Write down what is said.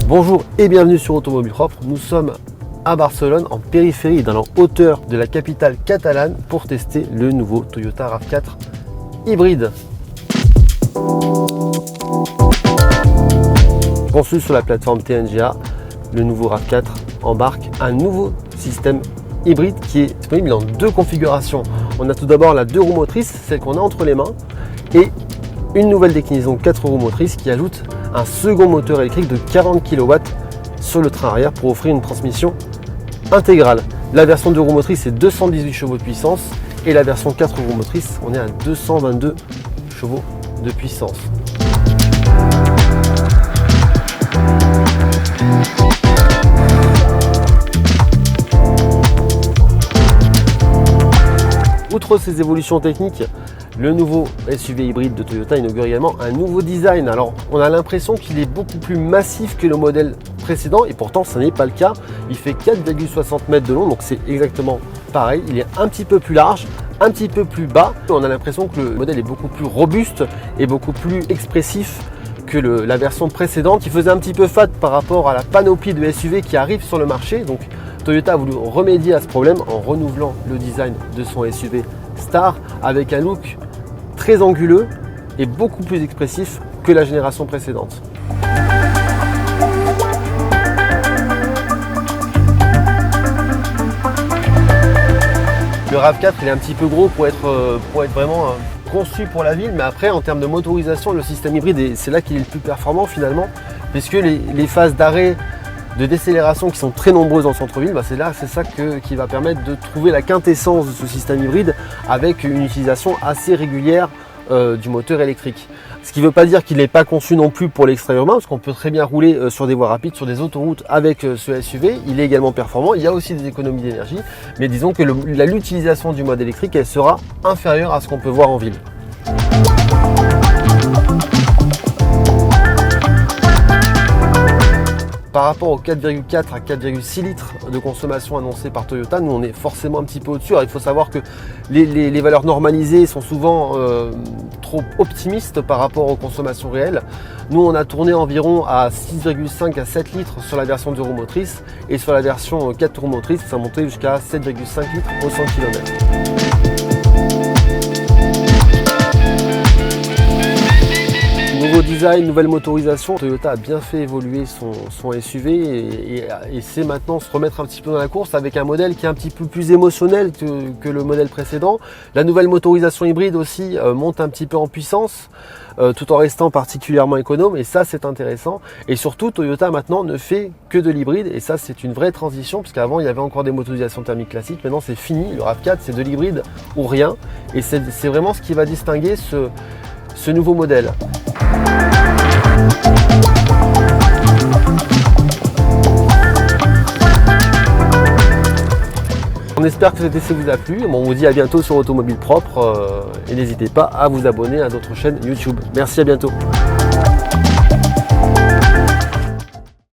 Bonjour et bienvenue sur Automobile Propre. Nous sommes à Barcelone, en périphérie, dans la hauteur de la capitale catalane, pour tester le nouveau Toyota RAV4 hybride. Conçu sur la plateforme TNGA, le nouveau RAV4 embarque un nouveau système hybride qui est disponible dans deux configurations. On a tout d'abord la 2 roues motrices, celle qu'on a entre les mains, et une nouvelle déclinaison 4 roues motrices qui ajoute un second moteur électrique de 40 kW sur le train arrière pour offrir une transmission intégrale. La version 2 roues motrices est 218 chevaux de puissance et la version 4 roues motrices, on est à 222 chevaux de puissance. Outre ces évolutions techniques, le nouveau SUV hybride de Toyota inaugure également un nouveau design. Alors, on a l'impression qu'il est beaucoup plus massif que le modèle précédent et pourtant, ce n'est pas le cas. Il fait 4,60 mètres de long, donc c'est exactement pareil. Il est un petit peu plus large, un petit peu plus bas. On a l'impression que le modèle est beaucoup plus robuste et beaucoup plus expressif que la version précédente, qui faisait un petit peu fade par rapport à la panoplie de SUV qui arrive sur le marché. Donc, Toyota a voulu remédier à ce problème en renouvelant le design de son SUV Star avec un look très anguleux et beaucoup plus expressif que la génération précédente. Le RAV4 il est un petit peu gros pour être vraiment conçu pour la ville, mais après en termes de motorisation, le système hybride, c'est là qu'il est le plus performant finalement, puisque les phases d'arrêt, de décélération qui sont très nombreuses en centre-ville, c'est ça qui va permettre de trouver la quintessence de ce système hybride avec une utilisation assez régulière du moteur électrique. Ce qui ne veut pas dire qu'il n'est pas conçu non plus pour l'extra-urbain, parce qu'on peut très bien rouler sur des voies rapides, sur des autoroutes avec ce SUV. Il est également performant, il y a aussi des économies d'énergie, mais disons que l'utilisation du mode électrique, elle sera inférieure à ce qu'on peut voir en ville. Par rapport aux 4,4 à 4,6 litres de consommation annoncée par Toyota, nous on est forcément un petit peu au-dessus. Il faut savoir que les valeurs normalisées sont souvent trop optimistes par rapport aux consommations réelles. Nous on a tourné environ à 6,5 à 7 litres sur la version 2 roues motrices et sur la version 4 roues motrices, ça montait jusqu'à 7,5 litres au 100 km. Nouveau design, nouvelle motorisation, Toyota a bien fait évoluer son SUV et sait maintenant se remettre un petit peu dans la course avec un modèle qui est un petit peu plus émotionnel que le modèle précédent. La nouvelle motorisation hybride aussi monte un petit peu en puissance tout en restant particulièrement économe et ça c'est intéressant. Et surtout Toyota maintenant ne fait que de l'hybride et ça c'est une vraie transition puisqu'avant il y avait encore des motorisations thermiques classiques, maintenant c'est fini, le RAV4 c'est de l'hybride ou rien et c'est vraiment ce qui va distinguer ce nouveau modèle. On espère que cet essai vous a plu. On vous dit à bientôt sur Automobile Propre et n'hésitez pas à vous abonner à d'autres chaînes YouTube. Merci, à bientôt.